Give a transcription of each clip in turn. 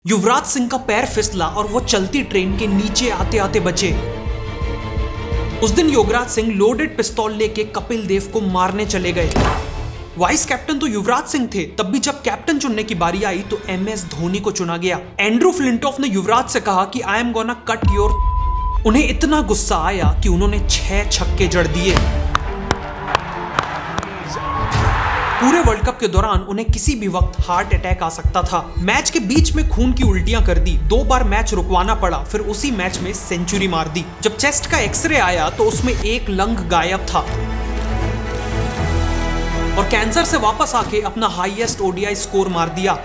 युवराज सिंह का पैर फिसला और वो चलती ट्रेन के नीचे आते आते बचे। उस दिन युवराज सिंह लोडेड पिस्तौल लेके कपिल देव को मारने चले गए। वाइस कैप्टन तो युवराज सिंह थे, तब भी जब कैप्टन चुनने की बारी आई तो MS धोनी को चुना गया। एंड्रू फ्लिंटॉफ ने युवराज से कहा कि I am gonna cut your. उन्हें इतना गुस्सा आया कि उन्होंने 6 छक्के जड़ दिए। पूरे वर्ल्ड कप के दौरान उन्हें किसी भी वक्त हार्ट अटैक आ सकता था। मैच के बीच में खून की उल्टियां कर दी, 2 बार मैच रुकवाना पड़ा, फिर उसी मैच में सेंचुरी मार दी। जब चेस्ट का एक्सरे आया तो उसमें एक लंग गायब था और कैंसर से वापस आके अपना हाईएस्ट ODI स्कोर मार दिया।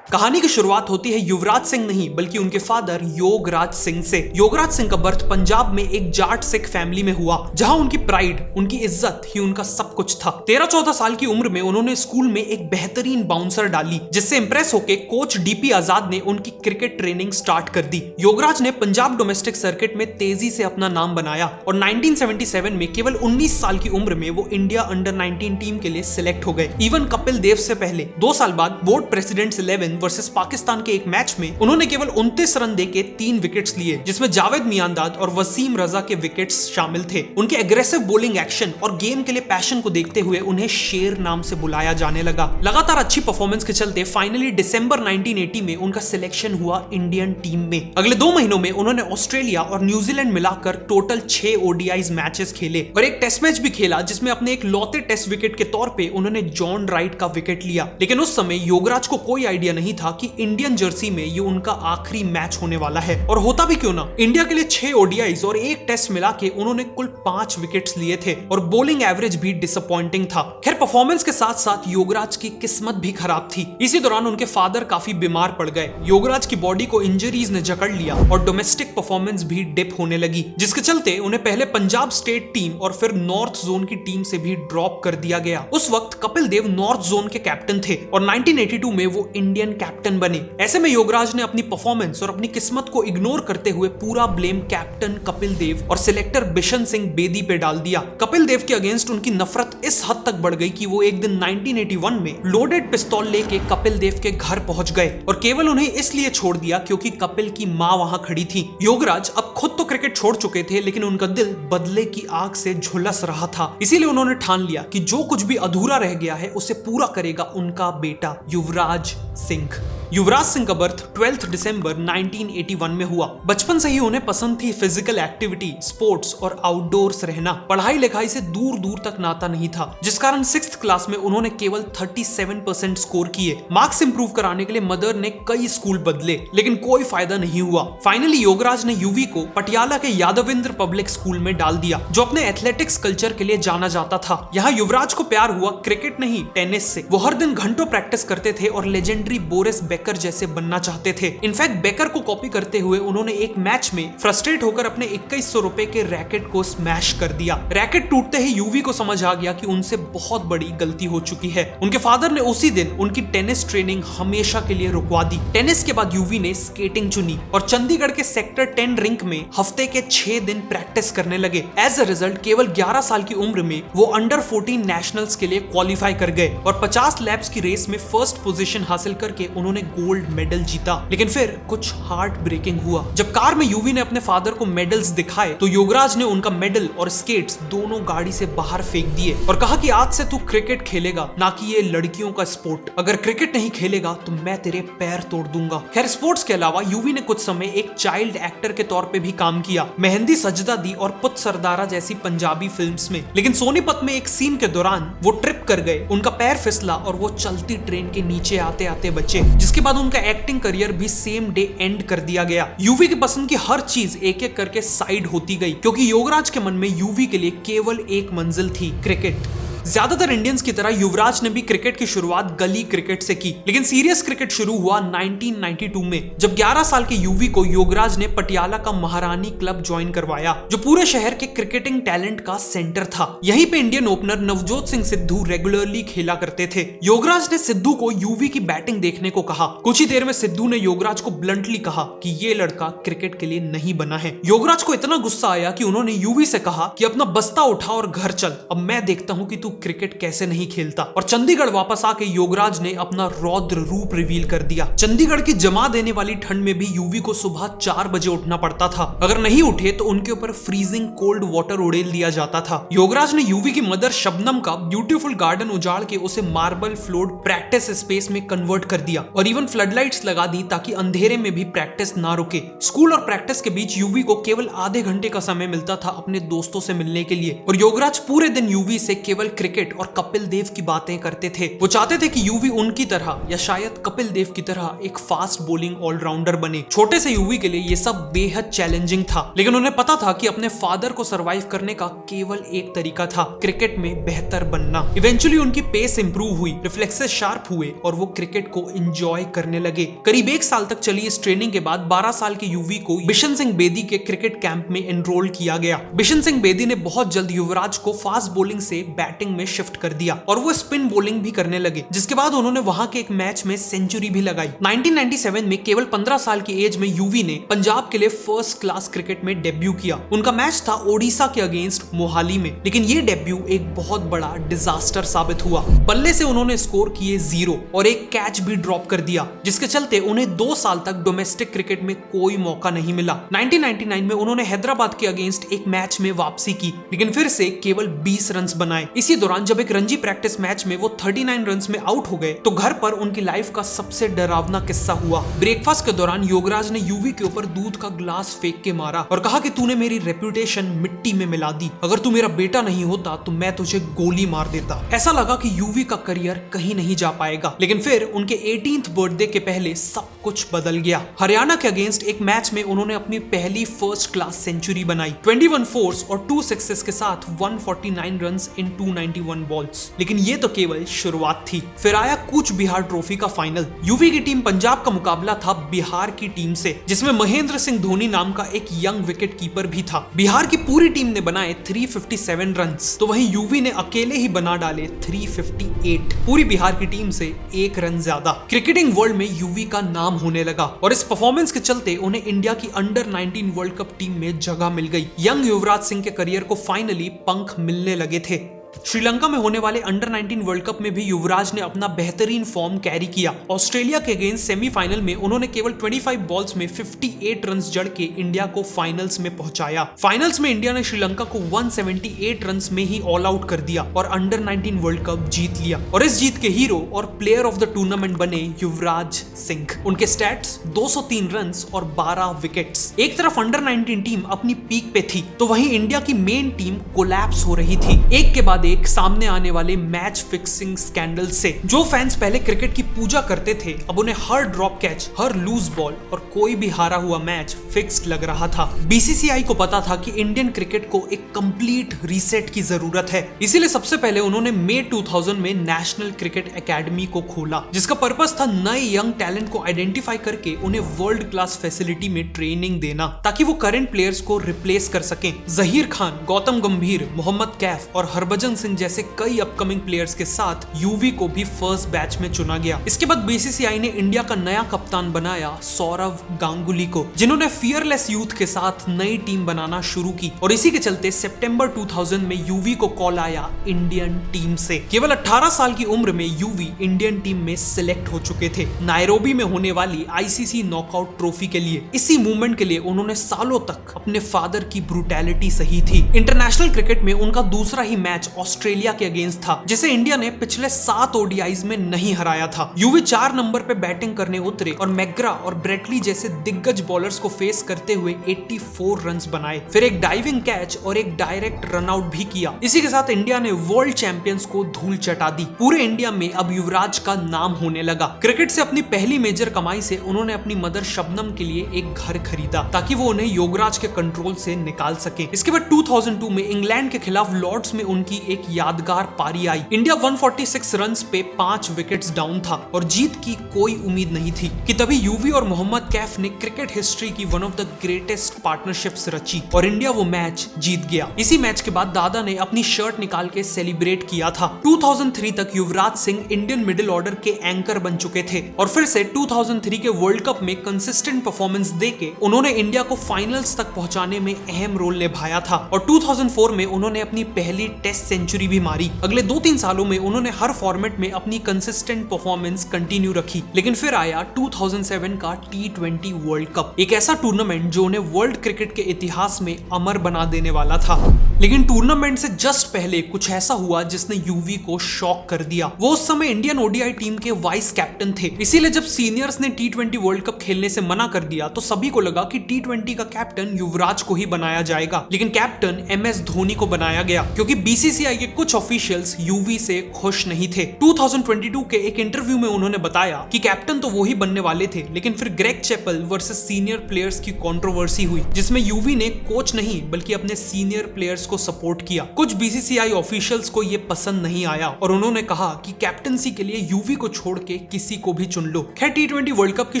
कहानी की शुरुआत होती है युवराज सिंह नहीं बल्कि उनके फादर योगराज सिंह से। योगराज सिंह का बर्थ पंजाब में एक जाट सिख फैमिली में हुआ, जहां उनकी प्राइड, उनकी इज्जत ही उनका सब कुछ था। 13-14 साल की उम्र में उन्होंने स्कूल में एक बेहतरीन बाउंसर डाली, जिससे इंप्रेस होकर कोच DP आजाद ने उनकी क्रिकेट ट्रेनिंग स्टार्ट कर दी। योगराज ने पंजाब डोमेस्टिक सर्किट में तेजी से अपना नाम बनाया और 1977 में केवल 19 साल की उम्र में वो इंडिया अंडर-19 टीम के लिए सिलेक्ट हो गए। इवन कपिल देव से पहले 2 साल बाद बोर्ड प्रेसिडेंट्स 11 वर्सेस पाकिस्तान के एक मैच में उन्होंने केवल 29 रन देके 3 विकेट्स लिए, जिसमें जावेद मियांदाद और वसीम रजा के विकेट्स शामिल थे। उनके एग्रेसिव बॉलिंग एक्शन और गेम के लिए पैशन को देखते हुए उन्हें शेर नाम से बुलाया जाने लगा। लगातार अच्छी परफॉर्मेंस के चलते फाइनली दिसंबर 1980 में उनका सिलेक्शन हुआ इंडियन टीम में। अगले 2 महीनों में उन्होंने ऑस्ट्रेलिया और न्यूजीलैंड मिलाकर टोटल 6 ODIs मैचेस खेले और एक टेस्ट मैच भी खेला, जिसमें अपने एक लौते टेस्ट विकेट के तौर पे उन्होंने जॉन राइट का विकेट लिया। लेकिन उस समय योगराज को कोई आइडिया नहीं था कि इंडियन जर्सी में ये उनका आखिरी मैच होने वाला है। और होता भी क्यों ना, इंडिया के लिए 6 ODIs और एक टेस्ट मिला के उन्होंने कुल 5 विकेट्स लिए थे और बॉलिंग एवरेज भी डिसअपॉइंटिंग था। खैर, परफॉर्मेंस के साथ साथ योगराज की किस्मत भी खराब थी। इसी दौरान उनके फादर काफी बीमार पड़ गए। योगराज की बॉडी को इंजरीज ने जकड़ लिया और डोमेस्टिक परफॉर्मेंस भी डिप होने लगी, जिसके चलते उन्हें पहले पंजाब स्टेट टीम और फिर नॉर्थ जोन की टीम से भी ड्रॉप कर दिया गया। उस वक्त कपिल देव नॉर्थ जोन के कैप्टन थे और 1982 में वो इंडियन कैप्टन बने। ऐसे में योगराज ने अपनी परफॉर्मेंस और अपनी किस्मत को इग्नोर करते हुए पूरा ब्लेम कैप्टन कपिल देव और सिलेक्टर बिशन सिंह बेदी पे डाल दिया। कपिल देव के अगेंस्ट उनकी नफरत इस हद तक बढ़ गई कि वो एक दिन 1981 में लोडेड पिस्तौल लेके कपिल देव के घर पहुंच गए और केवल उन्हें इसलिए छोड़ दिया क्योंकि कपिल की मां वहां खड़ी थी। योगराज अब खुद तो क्रिकेट छोड़ चुके थे, लेकिन उनका दिल बदले की आग से झुलस रहा था। इसीलिए उन्होंने ठान लिया कि जो कुछ भी अधूरा रह गया है उसे पूरा करेगा उनका बेटा युवराज सिंह। युवराज सिंह का बर्थ 12 दिसंबर 1981 में हुआ। बचपन से ही उन्हें पसंद थी फिजिकल एक्टिविटी, स्पोर्ट्स और आउटडोर्स रहना। पढ़ाई लिखाई से दूर दूर तक नाता नहीं था, जिस कारण 6th क्लास में उन्होंने केवल 37% स्कोर किए। मार्क्स इंप्रूव कराने के लिए मदर ने कई स्कूल बदले, लेकिन कोई फायदा नहीं हुआ। फाइनली योगराज ने यूवी को पटियाला के यादविंद्र पब्लिक स्कूल में डाल दिया, जो अपने एथलेटिक्स कल्चर के लिए जाना जाता था। यहाँ युवराज को प्यार हुआ क्रिकेट नहीं, टेनिस से। वो हर दिन घंटों प्रैक्टिस करते थे और लेजेंडरी बोरिस बेकर जैसे बनना चाहते थे। इनफैक्ट बेकर को कॉपी करते हुए उन्होंने एक मैच में फ्रस्ट्रेट होकर अपने 2100 रुपए के रैकेट को स्मैश कर दिया। रैकेट टूटते ही यूवी को समझ आ गया कि उनसे बहुत बड़ी गलती हो चुकी है। उनके फादर ने उसी दिन उनकी टेनिस ट्रेनिंग हमेशा के लिए रुकवा दी। टेनिस के बाद यूवी ने स्केटिंग चुनी और चंडीगढ़ के सेक्टर 10 रिंक में हफ्ते के 6 दिन प्रैक्टिस करने लगे। एज अ रिजल्ट केवल 11 साल की उम्र में वो अंडर 14 नेशनल्स के लिए क्वालिफाई कर गए और 50 लैप्स की रेस में फर्स्ट पोजीशन हासिल करके उन्होंने गोल्ड मेडल जीता। लेकिन फिर कुछ हार्ट ब्रेकिंग हुआ। जब कार में यूवी ने अपने फादर को मेडल्स दिखाए तो योगराज ने उनका मेडल और स्केट्स दोनों गाड़ी से बाहर फेंक दिए और कहा कि आज से तू क्रिकेट खेलेगा, ना कि ये लड़कियों का स्पोर्ट। अगर क्रिकेट नहीं खेलेगा तो मैं तेरे पैर तोड़ दूंगा। खैर, स्पोर्ट्स के अलावा यूवी ने कुछ समय एक चाइल्ड एक्टर के तौर पे भी काम किया, मेहंदी सजदा दी और पुत सरदारा जैसी पंजाबी फिल्म्स में। लेकिन सोनीपत में एक सीन के दौरान वो ट्रिप कर गए, उनका पैर फिसला और वो चलती ट्रेन के नीचे आते आते बचे, जिसके बाद उनका एक्टिंग करियर भी सेम डे एंड कर दिया गया। यूवी की पसंद की हर चीज एक एक करके साइड होती गई, क्योंकि योगराज के मन में यूवी के लिए केवल एक मंजिल थी, क्रिकेट। ज्यादातर इंडियंस की तरह युवराज ने भी क्रिकेट की शुरुआत गली क्रिकेट से की, लेकिन सीरियस क्रिकेट शुरू हुआ 1992 में, जब 11 साल के यूवी को योगराज ने पटियाला का महारानी क्लब ज्वाइन करवाया, जो पूरे शहर के क्रिकेटिंग टैलेंट का सेंटर था। यहीं पे Indian opener Navjot Singh Sidhu regularly खेला करते थे। योगराज ने सिद्धू को यूवी की बैटिंग देखने को कहा। कुछ ही देर में सिद्धू ने योगराज को ब्लंटली कहा कि ये लड़का क्रिकेट के लिए नहीं बना है। योगराज को इतना गुस्सा आया कि उन्होंने यूवी से कहा कि अपना बस्ता उठा और घर चल, अब मैं देखता हूँ कि तू क्रिकेट कैसे नहीं खेलता। और चंडीगढ़ वापस आके योगराज ने अपना रौद्र रूप रिवील कर दिया। चंडीगढ़ की जमा देने वाली ठंड में भी यूवी को सुबह 4 बजे उठना पड़ता था। अगर नहीं उठे तो उनके ऊपर फ्रीजिंग कोल्ड वाटर उड़ेल दिया जाता था। योगराज ने यूवी की मदर शबनम का ब्यूटीफुल गार्डन उजाड़ के उसे मार्बल फ्लोर्ड प्रैक्टिस स्पेस में कन्वर्ट कर दिया और इवन फ्लडलाइट्स लगा दी ताकि अंधेरे में भी प्रैक्टिस ना रुके। स्कूल और प्रैक्टिस के बीच यूवी को केवल आधे घंटे का समय मिलता था अपने दोस्तों से मिलने के लिए और योगराज पूरे दिन यूवी से केवल क्रिकेट और कपिल देव की बातें करते थे। वो चाहते थे कि यूवी उनकी तरह या शायद कपिल देव की तरह एक फास्ट बॉलिंग ऑलराउंडर बने। छोटे से यूवी के लिए ये सब बेहद चैलेंजिंग था, लेकिन उन्हें पता था कि अपने फादर को सरवाइव करने का केवल एक तरीका था, क्रिकेट में बेहतर बनना। इवेंचुअली उनकी पेस इंप्रूव हुई, रिफ्लेक्सेस शार्प हुए और वो क्रिकेट को एंजॉय करने लगे। करीब 1 साल तक चली इस ट्रेनिंग के बाद 12 साल के यूवी को बिशन सिंह बेदी के क्रिकेट कैंप में एनरोल किया गया। बिशन सिंह बेदी ने बहुत जल्द युवराज को फास्ट बॉलिंग से बैटिंग में शिफ्ट कर दिया और वो स्पिन बॉलिंग भी करने लगे, जिसके बाद उन्होंने वहां के एक मैच में सेंचुरी भी लगाई। 1997 में केवल 15 साल की एज में यूवी ने पंजाब के लिए फर्स्ट क्लास क्रिकेट में डेब्यू किया। उनका मैच था ओडिशा के अगेंस्ट मोहाली में, लेकिन ये डेब्यू एक बहुत बड़ा डिजास्टर साबित हुआ। बल्ले से उन्होंने स्कोर किए 0 और एक कैच भी ड्रॉप कर दिया, जिसके चलते उन्हें 2 साल तक डोमेस्टिक क्रिकेट में कोई मौका नहीं मिला। 1999 में उन्होंने हैदराबाद के अगेंस्ट एक मैच में वापसी की, लेकिन फिर से केवल 20 रन बनाए। इसी दौरान जब एक रणजी प्रैक्टिस मैच में वो 39 रन में आउट हो गए तो घर पर उनकी लाइफ का सबसे डरावना किस्सा हुआ। ब्रेकफास्ट के दौरान योगराज ने यूवी के ऊपर दूध का ग्लास फेंक के मारा और कहा कि तूने मेरी रेपुटेशन मिट्टी में मिला दी, अगर तू मेरा बेटा नहीं होता तो मैं तुझे गोली मार देता। ऐसा लगा कि यूवी का करियर कहीं नहीं जा पाएगा, लेकिन फिर उनके 18th बर्थडे के पहले सब कुछ बदल गया। हरियाणा के अगेंस्ट एक मैच में उन्होंने अपनी पहली फर्स्ट क्लास सेंचुरी बनाई, 21 फोर्स और 2 सिक्सेस के साथ 149 रन्स इन 291 बॉल्स। लेकिन ये तो केवल शुरुआत थी। फिर आया कूच बिहार ट्रॉफी का फाइनल। यूवी की टीम पंजाब का मुकाबला था बिहार की टीम से, जिसमें महेंद्र सिंह धोनी नाम का एक यंग विकेट कीपर भी था। बिहार की पूरी टीम ने बनाए 357 रन्स, तो वहीं यूवी ने अकेले ही बना डाले 358, पूरी बिहार की टीम से 1 रन ज्यादा। क्रिकेटिंग वर्ल्ड में यूवी का नाम होने लगा और इस परफॉर्मेंस के चलते उन्हें इंडिया की अंडर 19 वर्ल्ड कप टीम में जगह मिल गई। यंग युवराज सिंह के करियर को फाइनली पंख मिलने लगे थे। श्रीलंका में होने वाले अंडर 19 वर्ल्ड कप में भी युवराज ने अपना बेहतरीन फॉर्म कैरी किया। ऑस्ट्रेलिया के अगेंस्ट सेमीफाइनल में उन्होंने केवल 25 बॉल्स में 58 रन्स जड़ के इंडिया को फाइनल्स में पहुंचाया। फाइनल्स में इंडिया ने श्रीलंका को 178 रन्स में ही ऑल आउट कर दिया और अंडर 19 वर्ल्ड कप जीत लिया। और इस जीत के हीरो और प्लेयर ऑफ द टूर्नामेंट बने युवराज सिंह। उनके स्टैट्स 203 रन्स और 12 विकेट्स। एक तरफ अंडर 19 टीम अपनी पीक पे थी, तो वहीं इंडिया की मेन टीम कोलैप्स हो रही थी, एक के बाद एक सामने आने वाले मैच फिक्सिंग स्कैंडल से। जो फैंस पहले क्रिकेट की पूजा करते थे, अब उन्हें हर ड्रॉप कैच, हर लूज बॉल और कोई भी हारा हुआ मैच फिक्स्ड लग रहा था। बीसीसीआई को पता था कि इंडियन क्रिकेट को एक कंप्लीट रीसेट की जरूरत है, इसीलिए सबसे पहले उन्होंने मई 2000 में नेशनल क्रिकेट एकेडमी को खोला, जिसका पर्पस था नए यंग टैलेंट को आइडेंटिफाई करके उन्हें वर्ल्ड क्लास फैसिलिटी में ट्रेनिंग देना, ताकि वो करंट प्लेयर्स को रिप्लेस कर सकें। जहीर खान, गौतम गंभीर, मोहम्मद कैफ और हरभजन सिंह जैसे कई अपकमिंग प्लेयर्स के साथ यूवी को भी फर्स्ट बैच में चुना गया। इसके बाद बीसीसीआई ने इंडिया का नया कप्तान बनाया सौरव गांगुली को, जिन्होंने फियरलेस यूथ के साथ नई टीम बनाना शुरू की। और इसी के चलते सितंबर 2000 में यूवी को कॉल आया इंडियन टीम से। केवल 18 साल की उम्र में यूवी इंडियन टीम में सिलेक्ट हो चुके थे, नायरोबी में होने वाली आईसीसी नॉकआउट ट्रॉफी के लिए। इसी मूवमेंट के लिए उन्होंने सालों तक अपने फादर की ब्रूटैलिटी सही थी। इंटरनेशनल क्रिकेट में उनका दूसरा ही मैच ऑस्ट्रेलिया के अगेंस्ट था, जिसे इंडिया ने पिछले 7 ओडीआईज में नहीं हराया था। यूवी 4 नंबर पे बैटिंग करने उतरे और मैग्रा और ब्रेटली जैसे दिग्गज बॉलर्स को फेस करते हुए 84 रन्स बनाए, फिर एक डाइविंग कैच और एक डायरेक्ट रन आउट भी किया। इसी के साथ इंडिया ने वर्ल्ड चैंपियंस को धूल चटा दी। पूरे इंडिया में अब युवराज का नाम होने लगा। क्रिकेट से अपनी पहली मेजर कमाई से उन्होंने अपनी मदर शबनम के लिए एक घर खरीदा, ताकि वो उन्हें योगराज के कंट्रोल से निकाल सके। इसके बाद 2002 में इंग्लैंड के खिलाफ लॉर्ड्स में उनकी एक यादगार पारी आई। इंडिया 146 रन्स पे 5 विकेट्स डाउन था और जीत की कोई उम्मीद नहीं थी कि तभी यूवी और मोहम्मद कैफ ने क्रिकेट हिस्ट्री की one of the greatest partnerships रची और इंडिया वो मैच जीत गया। इसी मैच के बाद दादा ने अपनी शर्ट निकाल के सेलिब्रेट किया था। 2003 तक Yuvraj Singh Indian middle order के एंकर बन चुके थे और फिर से 2003 के वर्ल्ड कप में कंसिस्टेंट परफॉर्मेंस देके उन्होंने इंडिया को फाइनल्स तक पहुंचाने में अहम रोल निभाया था। और 2004 में उन्होंने अपनी पहली टेस्ट सेंचुरी भी मारी। अगले 2-3 सालों में उन्होंने हर फॉर्मेट में अपनी कंसिस्टेंट परफॉर्मेंस कंटिन्यू रखी। लेकिन फिर आया 2007 का T20 वर्ल्ड कप, एक ऐसा टूर्नामेंट जो उन्हें वर्ल्ड क्रिकेट के इतिहास में अमर बना देने वाला था। लेकिन टूर्नामेंट से जस्ट पहले कुछ ऐसा हुआ जिसने यूवी को शॉक कर दिया। वो उस समय इंडियन ओडीआई टीम के वाइस कैप्टन थे, इसीलिए जब सीनियर्स ने T20 वर्ल्ड कप खेलने से मना कर दिया तो सभी को लगा कि T20 का कैप्टन युवराज को ही बनाया जाएगा। लेकिन कैप्टन MS धोनी को बनाया गया क्योंकि बीसीसीआई के कुछ ऑफिशियल्स यूवी से खुश नहीं थे। 2022 के एक इंटरव्यू में उन्होंने बताया कि कैप्टन तो वो ही बनने वाले थे, लेकिन फिर Greg Chappell versus senior players की कंट्रोवर्सी हुई जिसमें यूवी ने कोच नहीं बल्कि अपने सीनियर प्लेयर्स को सपोर्ट किया। कुछ बीसीसीआई ऑफिशियल्स को ये पसंद नहीं आया और उन्होंने कहा कि कैप्टनसी के लिए यूवी को छोड़ के किसी को भी चुन लो। खैर T20 वर्ल्ड कप की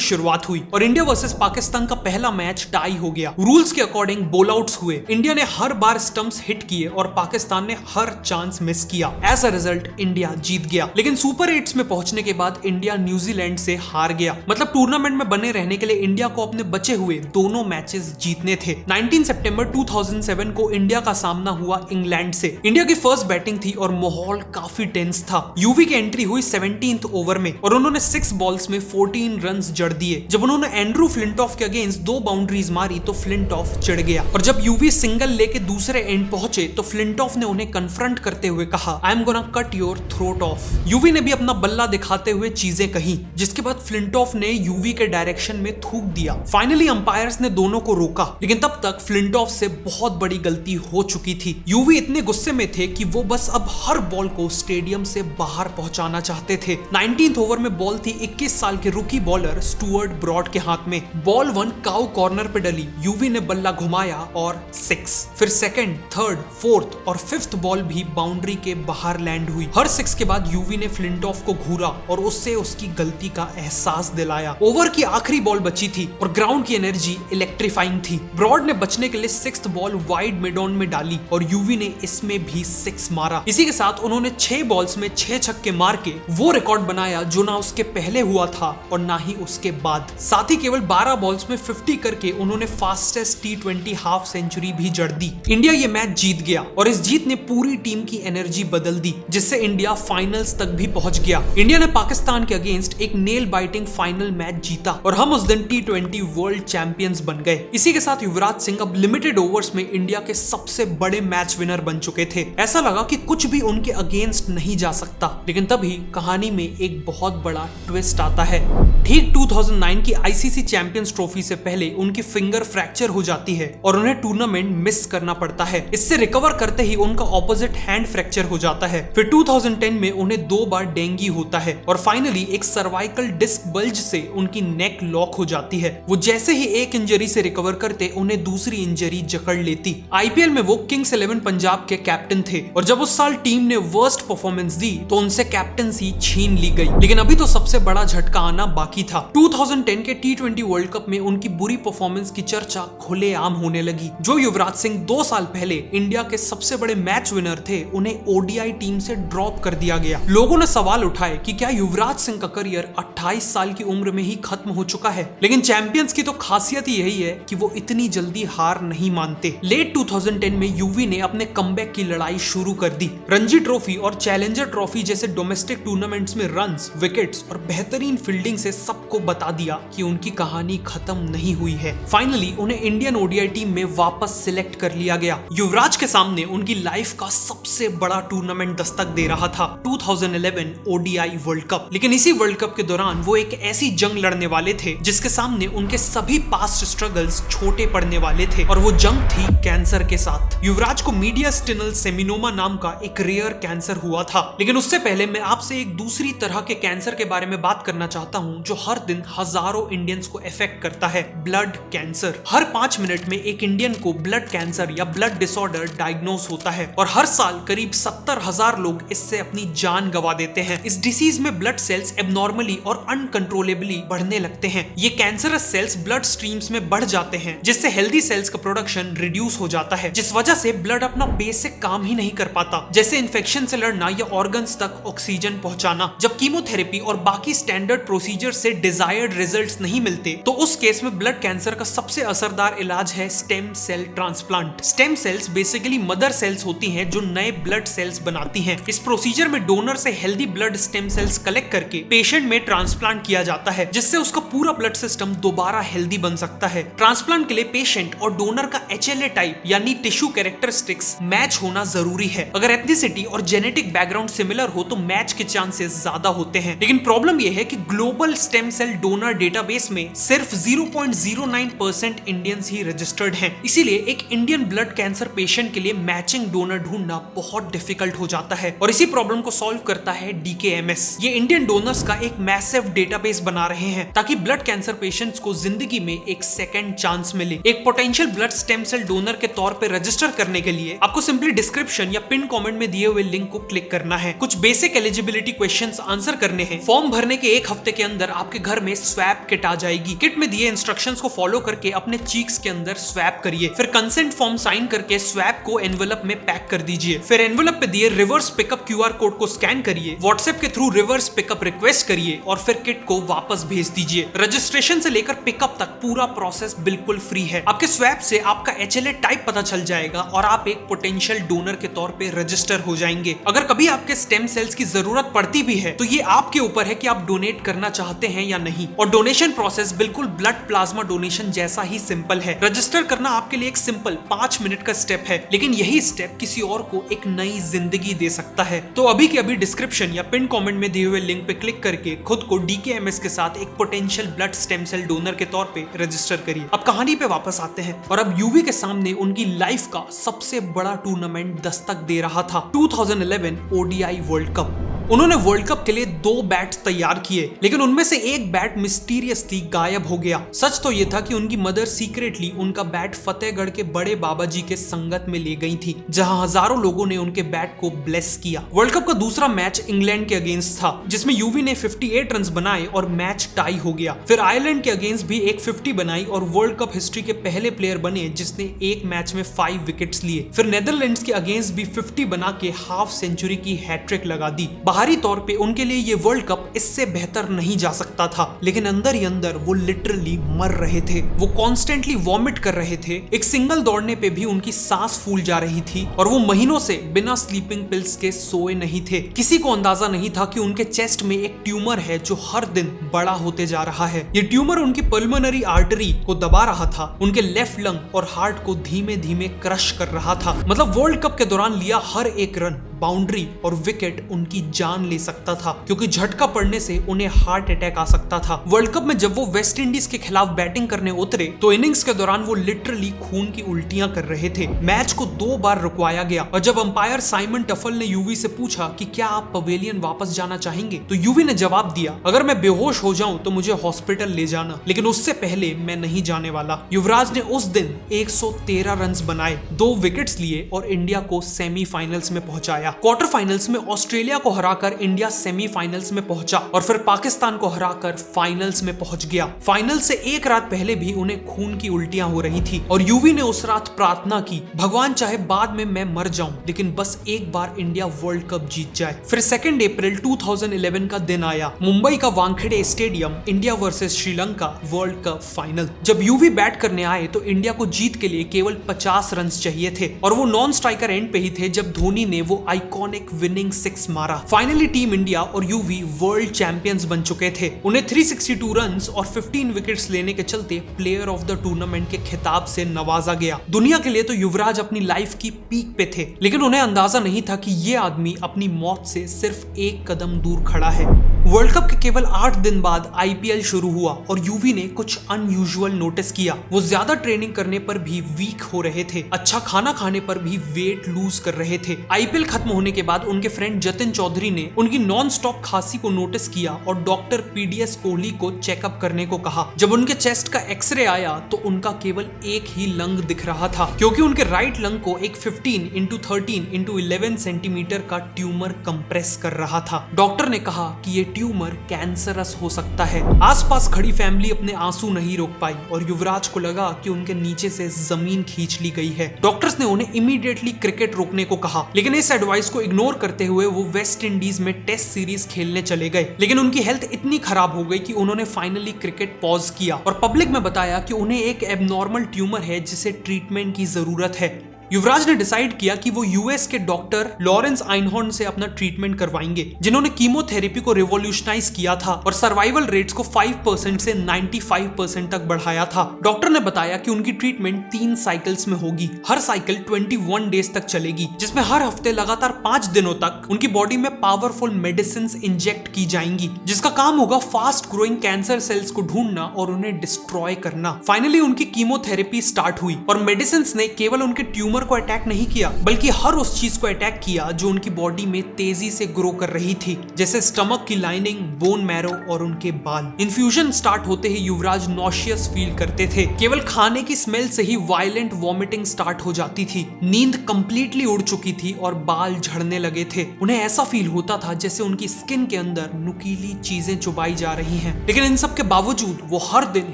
शुरुआत हुई और इंडिया वर्सेस पाकिस्तान का पहला मैच टाई हो गया। रूल्स के अकॉर्डिंग बॉल आउट्स हुए। इंडिया ने हर बार स्टंप्स हिट किए और पाकिस्तान ने हर चांस मिस किया। एज अ रिजल्ट इंडिया जीत गया। लेकिन सुपर 8 में पहुंचने के बाद इंडिया न्यूजीलैंड से हार गया। मतलब टूर्नामेंट में बने रहने के लिए इंडिया को अपने बचे हुए दोनों मैचेस जीतने थे। 19 सितंबर 2007 को इंडिया का सामना हुआ इंग्लैंड से। इंडिया की फर्स्ट बैटिंग थी और माहौल काफी टेंस था। यूवी की एंट्री हुई 17th ओवर में और उन्होंने 6 बॉल्स में 14 रन्स जड़ दिए। जब उन्होंने एंड्रू फ्लिंटॉफ के अगेंस्ट 2 बाउंड्रीज मारी तो फ्लिंटॉफ चिढ़ गया और जब यूवी सिंगल लेके दूसरे एंड पहुंचे तो फ्लिंटॉफ ने उन्हें कन्फ्रंट करते हुए कहा, I am gonna cut your throat of. UV ने भी अपना बल्ला दिखाते हुए चीजें कही, जिसके बाद फ्लिंटॉफ ने यूवी के डायरेक्शन में थूक दिया। फाइनली अंपायर्स ने दोनों को रोका, लेकिन तब तक फ्लिंटॉफ से बहुत बड़ी गलती हो चुकी थी। यूवी इतने गुस्से में थे कि वो बस अब हर बॉल को स्टेडियम से बाहर पहुंचाना चाहते थे। 19th ओवर में बॉल थी 21 साल के रूकी बॉलर स्टुअर्ट ब्रॉड के हाथ में। बॉल 1 काउ कॉर्नर पे डली। यूवी ने बल्ला घुमाया और 6। फिर 2nd, 3rd, 4th और 5th बॉल भी बाउंड्री के बाहर लैंड हुई। हर 6 के बाद यूवी ने फ्लिंटॉफ को घूरा और उससे उसकी गलती का एहसास दिलाया। ओवर की आखिरी बॉल बची थी और ग्राउंड की एनर्जी इलेक्ट्रीफाइंग थी। ब्रॉड ने बचने के लिए 6th ball wide mid on में डाली और यूवी ने इसमें भी 6 मारा। इसी के साथ उन्होंने 6 बॉल्स में 6 छक्के मार के वो रिकॉर्ड बनाया जो ना उसके पहले हुआ था और ना ही उसके बाद। साथ ही केवल 12 बॉल्स में 50 करके उन्होंने फास्टेस्ट T20 हाफ सेंचुरी भी जड़ दी। इंडिया ये मैच जीत गया और इस जीत ने पूरी टीम की एनर्जी बदल दी, जिससे इंडिया फाइनल्स तक भी पहुंच गया। इंडिया ने पाकिस्तान के अगेंस्ट एक नेल बाइटिंग फाइनल मैच जीता और हम उस दिन T20 वर्ल्ड चैंपियंस बन गए। इसी के साथ युवराज सिंह अब लिमिटेड ओवर्स में इंडिया के सबसे बड़े मैच विनर बन चुके थे। ऐसा लगा कि कुछ भी उनके अगेंस्ट नहीं जा सकता। लेकिन तभी कहानी में एक बहुत बड़ा ट्विस्ट आता है। ठीक 2009 की आईसीसी चैंपियंस ट्रॉफी से पहले उनकी फिंगर फ्रैक्चर हो जाती है और उन्हें टूर्नामेंट मिस करना पड़ता है। इससे रिकवर करते ही उनका ऑपोजिट हैंड फ्रैक्चर हो जाता है। फिर 2010 में उन्हें 2 बार डेंगू होता है और फाइनली एक सर्वाइकल डिस्क बल्ज से उनकी नेक लॉक हो जाती है। वो जैसे ही एक इंजरी से रिकवर करते उन्हें दूसरी इंजरी जकड़ लेती। आईपीएल में वो किंग्स 11 पंजाब के कैप्टन थे और जब उस साल टीम ने वर्स्ट परफॉर्मेंस दी तो उनसे कैप्टनसी छीन ली गई। लेकिन अभी तो सबसे बड़ा झटका आना बाकी था। 2010 के T20 वर्ल्ड कप में उनकी बुरी परफॉर्मेंस की चर्चा खुलेआम होने लगी। जो युवराज सिंह 2 साल पहले इंडिया के सबसे बड़े मैच विनर थे, उन्हें ओडीआई टीम से ड्रॉप कर दिया गया। लोगों ने सवाल उठाए कि क्या युवराज सिंह का करियर 28 साल की उम्र में ही खत्म हो चुका है। लेकिन चैंपियंस की तो खासियत ही यही है कि वो इतनी जल्दी हार नहीं मानते। लेट 2010 में यूवी ने अपने कमबैक की लड़ाई शुरू कर दी। रणजी ट्रॉफी और चैलेंजर ट्रॉफी जैसे डोमेस्टिक टूर्नामेंट्स में रन्स, विकेट्स और बेहतरीन फील्डिंग से सबको बता दिया कि उनकी कहानी खत्म नहीं हुई है। फाइनली उन्हें इंडियन ओडीआई टीम में वापस सिलेक्ट कर लिया गया। युवराज के सामने उनकी लाइफ का सबसे बड़ा टूर्नामेंट दस्तक दे रहा था, 2011 ओडीआई वर्ल्ड कप। लेकिन इसी वर्ल्ड कप के दौरान वो एक ऐसी जंग लड़ने वाले थे जिसके सामने उनके सभी पास्ट स्ट्रगल्स छोटे पड़ने वाले थे और वो जंग थी कैंसर के साथ। युवराज को मीडियास्टिनल सेमिनोमा नाम का एक रेयर कैंसर हुआ था। लेकिन उससे पहले मैं आपसे एक दूसरी तरह के कैंसर के बारे में बात करना चाहता हूं जो हर दिन हजारों इंडियंस को अफेक्ट करता है, ब्लड कैंसर। हर 5 मिनट में एक इंडियन को ब्लड कैंसर या ब्लड डिसऑर्डर डायग्नोस होता है और हर साल करीब 70,000 लोग इससे अपनी जान गंवा देते हैं। इस डिसीज में ब्लड सेल्स एबनॉर्मली और अनकंट्रोलेबली बढ़ने लगते हैं। ये कैंसरस सेल्स ब्लड स्ट्रीम्स में बढ़ जाते हैं जिससे हेल्दी सेल्स का प्रोडक्शन रिड्यूस हो जाता है, जिस वजह से ब्लड अपना बेसिक काम ही नहीं कर पाता, जैसे इन्फेक्शन से लड़ना या ऑर्गन्स तक ऑक्सीजन पहुंचाना। जब कीमोथेरेपी और बाकी स्टैंडर्ड प्रोसीजर से डिजायर्ड रिजल्ट्स नहीं मिलते तो उस केस में ब्लड कैंसर का सबसे असरदार इलाज है stem cell transplant. Stem cells basically mother cells होती हैं जो नए ब्लड सेल्स बनाती हैं। इस प्रोसीजर में डोनर से healthy blood stem cells collect करके पेशेंट में ट्रांसप्लांट किया जाता है, जिससे उसका पूरा ब्लड सिस्टम दोबारा हेल्दी बन सकता है। ट्रांसप्लांट के लिए पेशेंट और डोनर का HLA टाइप यानी टिश्यू कैरेक्टरिस्टिक्स मैच होना जरूरी है। अगर एथनिसिटी और जेनेटिक बैकग्राउंड सिमिलर हो तो मैच के चांसेस ज्यादा होते हैं। लेकिन प्रॉब्लम यह है कि global stem cell donor database में सिर्फ 0.09% इंडियंस ही रजिस्टर्ड हैं। इसीलिए एक इंडियन ब्लड कैंसर पेशेंट के लिए मैचिंग डोनर ढूंढना बहुत डिफिकल्ट हो जाता है और इसी प्रॉब्लम को सॉल्व करता है DKMS। ये इंडियन डोनर्स का एक मैसिव डेटाबेस बना रहे हैं ताकि ब्लड कैंसर पेशेंट्स को जिंदगी में एक सेकंड चांस मिले। एक potential blood stem cell donor के तौर पे रजिस्टर करने के लिए आपको सिंपली डिस्क्रिप्शन या पिन कमेंट में दिए हुए लिंक को क्लिक करना है। कुछ बेसिक एलिजिबिलिटी क्वेश्चंस आंसर करने हैं। फॉर्म भरने के एक हफ्ते के अंदर आपके घर में स्वैप किट आ जाएगी। किट में दिए इंस्ट्रक्शंस को फॉलो करके अपने चीक्स के अंदर स्वैप करिए, फिर कंसेंट फॉर्म साइन करके स्वैप को एनवेलप में पैक कर दीजिए। फिर एनवेलप पे दिए रिवर्स पिकअप QR कोड को स्कैन करिए, व्हाट्सएप के थ्रू रिवर्स पिकअप रिक्वेस्ट करिए और फिर किट को वापस भेज दीजिए। रजिस्ट्रेशन से लेकर पिकअप तक पूरा प्रोसेस बिल्कुल फ्री है। आपके स्वैप से आपका HLA टाइप पता चल जाएगा और आप एक पोटेंशियल डोनर के तौर पे रजिस्टर हो जाएंगे। अगर कभी आपके स्टेम सेल्स की जरूरत पड़ती भी है तो ये आपके ऊपर है कि आप डोनेट करना चाहते हैं या नहीं। और डोनेशन प्रोसेस बिल्कुल ब्लड प्लाज्मा डोनेशन जैसा ही सिंपल है। रजिस्टर करना आपके लिए एक सिंपल 5 मिनट का स्टेप है, लेकिन यही स्टेप किसी और को एक नई जिंदगी दे सकता है। तो अभी के अभी डिस्क्रिप्शन या पिन कमेंट में दिए हुए लिंक पे क्लिक करके खुद को DKMS के साथ एक potential blood stem cell donor के तौर पे रजिस्टर करिए। अब कहानी पे वापस आते हैं और अब यूवी के सामने उनकी लाइफ का सबसे बड़ा टूर्नामेंट दस्तक दे रहा था, 2011 ODI वर्ल्ड कप। उन्होंने वर्ल्ड कप के लिए 2 बैट्स तैयार किए, लेकिन उनमें से एक बैट मिस्टीरियसली गायब हो गया। सच तो यह था कि उनकी मदर सीक्रेटली उनका बैट फतेहगढ़ के बड़े बाबा जी के संगत में ले गई थी, जहां हजारों लोगों ने उनके बैट को ब्लेस किया। वर्ल्ड कप का दूसरा मैच इंग्लैंड के अगेंस्ट था, जिसमें यूवी ने 58 रन बनाए और मैच टाई हो गया। फिर आयरलैंड के अगेंस्ट भी एक 50 बनाई और वर्ल्ड कप हिस्ट्री के पहले प्लेयर बने जिसने एक मैच में 5 विकेट्स लिए। फिर नेदरलैंड्स के अगेंस्ट भी 50 बना के हाफ सेंचुरी की हैट्रिक लगा दी। बाहरी तौर पे उनके लिए ये वर्ल्ड कप इससे बेहतर नहीं जा सकता था, लेकिन अंदर ही अंदर वो लिटरली मर रहे थे। वो कॉन्स्टेंटली वॉमिट कर रहे थे। एक सिंगल दौड़ने पे भी उनकी सांस फूल जा रही थी और वो महीनों से बिना स्लीपिंग पिल्स के सोए नहीं थे। किसी को अंदाजा नहीं था कि उनके चेस्ट में एक ट्यूमर है जो हर दिन बड़ा होते जा रहा है। ये ट्यूमर उनकी पल्मोनरी आर्टरी को दबा रहा था, उनके लेफ्ट लंग और हार्ट को धीमे धीमे क्रश कर रहा था। मतलब वर्ल्ड कप के दौरान लिया हर एक रन, बाउंड्री और विकेट उनकी जान ले सकता था, क्योंकि झटका पड़ने से उन्हें हार्ट अटैक आ सकता था। वर्ल्ड कप में जब वो वेस्ट इंडीज के खिलाफ बैटिंग करने उतरे तो इनिंग्स के दौरान वो लिटरली खून की उल्टियां कर रहे थे। मैच को 2 बार रुकवाया गया और जब अंपायर साइमन टफल ने यूवी से पूछा कि क्या आप पवेलियन वापस जाना चाहेंगे, तो यूवी ने जवाब दिया, अगर मैं बेहोश हो जाऊं तो मुझे हॉस्पिटल ले जाना, लेकिन उससे पहले मैं नहीं जाने वाला। युवराज ने उस दिन 113 रन बनाए, 2 विकेट्स लिए और इंडिया को सेमीफाइनल्स में पहुंचाया। क्वार्टर फाइनल्स में ऑस्ट्रेलिया को हराकर इंडिया सेमीफाइनल्स में पहुंचा और फिर पाकिस्तान को हराकर फाइनल्स में पहुंच गया। फाइनल से एक रात पहले भी उन्हें खून की उल्टियां हो रही थी और यूवी ने उस रात प्रार्थना की, भगवान चाहे बाद में मैं मर जाऊं, लेकिन बस एक बार इंडिया वर्ल्ड कप जीत जाए। फिर 2 अप्रैल 2011 का दिन आया, मुंबई का Wankhede stadium, India versus Sri Lanka world cup final. जब यूवी बैट करने आए तो इंडिया को जीत के लिए केवल 50 रन चाहिए थे और वो नॉन स्ट्राइकर एंड पे ही थे जब धोनी ने वो आइकॉनिक विनिंग 6 मारा। फाइनली टीम इंडिया और यूवी वर्ल्ड चैंपियंस बन चुके थे। उन्हें 362 रन्स और 15 विकेट्स लेने के चलते प्लेयर ऑफ द टूर्नामेंट के खिताब से नवाजा गया। दुनिया के लिए तो युवराज अपनी लाइफ की पीक पे थे, लेकिन उन्हें अंदाजा नहीं था कि ये आदमी अपनी मौत से सिर्फ एक कदम दूर खड़ा है। वर्ल्ड कप के केवल 8 दिन बाद IPL शुरू हुआ और यूवी ने कुछ अनयूजुअल नोटिस किया। वो ज्यादा ट्रेनिंग करने पर भी वीक हो रहे थे, अच्छा खाना खाने पर भी वेट लूज कर रहे थे। IPL खत्म होने के बाद उनके फ्रेंड जतिन चौधरी ने उनकी नॉन स्टॉप खांसी को नोटिस किया और डॉक्टर PDS कोहली को चेकअप करने को कहा। जब उनके चेस्ट का एक्सरे आया तो उनका केवल एक ही लंग दिख रहा था, क्योंकि उनके राइट लंग को एक 15 × 13 × 11 सेंटीमीटर का ट्यूमर कंप्रेस कर रहा था। डॉक्टर ने कहा कि ये ट्यूमर कैंसरस हो सकता है। आसपास खड़ी फैमिली अपने आंसू नहीं रोक पाई और युवराज को लगा कि उनके नीचे से जमीन खींच ली गई है। डॉक्टर्स ने उन्हें इमीडिएटली क्रिकेट रोकने को कहा, लेकिन इस एडवाइस को इग्नोर करते हुए वो वेस्ट इंडीज में टेस्ट सीरीज खेलने चले गए। लेकिन उनकी हेल्थ इतनी खराब हो गई कि उन्होंने फाइनली क्रिकेट पॉज किया और पब्लिक में बताया कि उन्हें एक एबनॉर्मल ट्यूमर है जिसे ट्रीटमेंट की जरूरत है। युवराज ने डिसाइड किया कि वो यूएस के डॉक्टर लॉरेंस आइनहॉर्न से अपना ट्रीटमेंट करवाएंगे, जिन्होंने कीमोथेरेपी को रिवॉल्यूशनाइज किया था और सर्वाइवल रेट्स को 5% से 95% तक बढ़ाया था। डॉक्टर ने बताया कि उनकी ट्रीटमेंट 3 साइकिल्स में होगी। हर साइकिल 21 डेज तक चलेगी, जिसमें हर हफ्ते लगातार 5 दिनों तक उनकी बॉडी में पावरफुल मेडिसिन इंजेक्ट की जाएंगी, जिसका काम होगा फास्ट ग्रोइंग कैंसर सेल्स को ढूंढना और उन्हें डिस्ट्रॉय करना। फाइनली उनकी कीमोथेरेपी स्टार्ट हुई और मेडिसिन ने केवल उनके ट्यूमर को अटैक नहीं किया, बल्कि हर उस चीज को अटैक किया जो उनकी बॉडी में तेजी से ग्रो कर रही थी, जैसे स्टमक की लाइनिंग, बोन मैरो और उनके बाल। इन्फ्यूजन स्टार्ट होते ही युवराज नॉशियस फील करते थे। केवल खाने की स्मेल से ही वायलेंट वॉमिटिंग स्टार्ट हो जाती थी। नींद कंप्लीटली उड़ चुकी थी और बाल झड़ने लगे थे। उन्हें ऐसा फील होता था जैसे उनकी स्किन के अंदर नुकीली चीजें चुबाई जा रही हैं। लेकिन इन सब के बावजूद वो हर दिन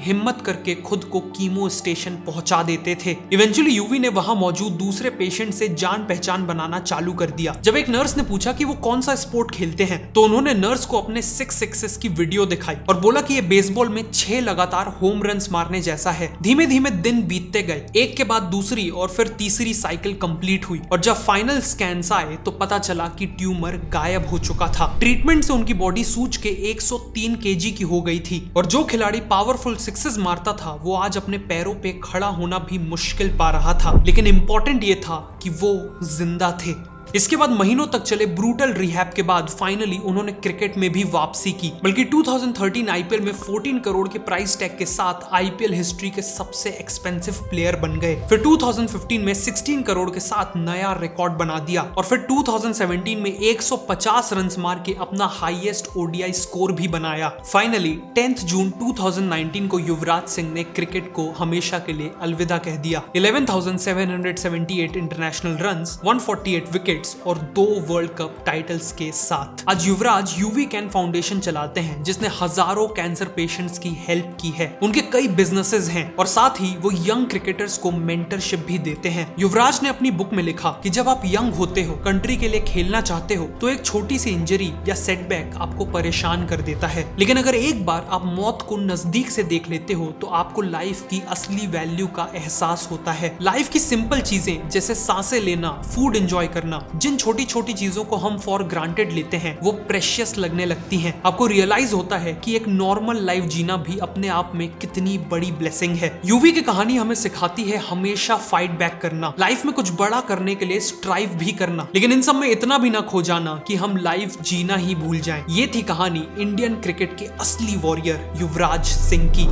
हिम्मत करके खुद को कीमो स्टेशन पहुंचा देते थे। इवेंचुअली यूवी ने वहां मौजूद दूसरे पेशेंट से जान पहचान बनाना चालू कर दिया। जब एक नर्स ने पूछा कि वो कौन सा स्पोर्ट खेलते हैं, तो उन्होंने नर्स को अपने 6 सिक्सेस की वीडियो दिखाई और बोला कि ये बेसबॉल में 6 लगातार होम रन्स मारने जैसा है। धीमे धीमे दिन बीतते गए, एक के बाद दूसरी और फिर तीसरी साइकिल कंप्लीट हुई और जब फाइनल स्कैन्स आए तो पता चला कि ट्यूमर गायब हो चुका था। ट्रीटमेंट से उनकी बॉडी सूज के 103 kg की हो गई थी और जो खिलाड़ी पावरफुल सिक्सेस मारता था वो आज अपने पैरों पे खड़ा होना भी मुश्किल पा रहा था। लेकिन इंपॉर्टेंट ये था कि वो जिंदा थे। इसके बाद महीनों तक चले ब्रूटल रिहैब के बाद फाइनली उन्होंने क्रिकेट में भी वापसी की, बल्कि 2013 आईपीएल में 14 करोड़ के प्राइस टैग के साथ आईपीएल हिस्ट्री के सबसे एक्सपेंसिव प्लेयर बन गए। फिर 2015 में 16 करोड़ के साथ नया रिकॉर्ड बना दिया और फिर 2017 में 150 रन मार के अपना हाईएस्ट ओडीआई स्कोर भी बनाया। फाइनली 10 जून 2019 को युवराज सिंह ने क्रिकेट को हमेशा के लिए अलविदा कह दिया। 11,778 इंटरनेशनल रन्स, 148 विकेट और 2 वर्ल्ड कप टाइटल्स के साथ आज युवराज यूवी कैन फाउंडेशन चलाते हैं, जिसने हजारों कैंसर पेशेंट्स की हेल्प की है। उनके कई बिजनेसेस हैं और साथ ही वो यंग क्रिकेटर्स को मेंटरशिप भी देते हैं। युवराज ने अपनी बुक में लिखा कि जब आप यंग होते हो, कंट्री के लिए खेलना चाहते हो, तो एक छोटी सी इंजरी या सेटबैक आपको परेशान कर देता है। लेकिन अगर एक बार आप मौत को नजदीक से देख लेते हो तो आपको लाइफ की असली वैल्यू का एहसास होता है। लाइफ की सिंपल चीजें जैसे सांसें लेना, फूड एंजॉय करना, जिन छोटी छोटी चीजों को हम फॉर ग्रांटेड लेते हैं वो प्रेशियस लगने लगती हैं। आपको रियलाइज होता है कि एक नॉर्मल लाइफ जीना भी अपने आप में कितनी बड़ी ब्लेसिंग है। यूवी की कहानी हमें सिखाती है हमेशा फाइट बैक करना, लाइफ में कुछ बड़ा करने के लिए स्ट्राइव भी करना, लेकिन इन सब में इतना भी ना खो जाना कि हम लाइफ जीना ही भूल जाएं। ये थी कहानी इंडियन क्रिकेट के असली वॉरियर युवराज सिंह की।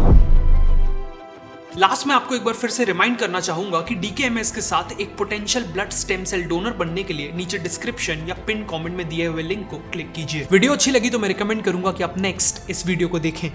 लास्ट में आपको एक बार फिर से रिमाइंड करना चाहूंगा कि डीकेएमएस के साथ एक potential blood stem cell donor बनने के लिए नीचे डिस्क्रिप्शन या पिन कमेंट में दिए हुए लिंक को क्लिक कीजिए। वीडियो अच्छी लगी तो मैं रिकमेंड करूंगा कि आप नेक्स्ट इस वीडियो को देखें।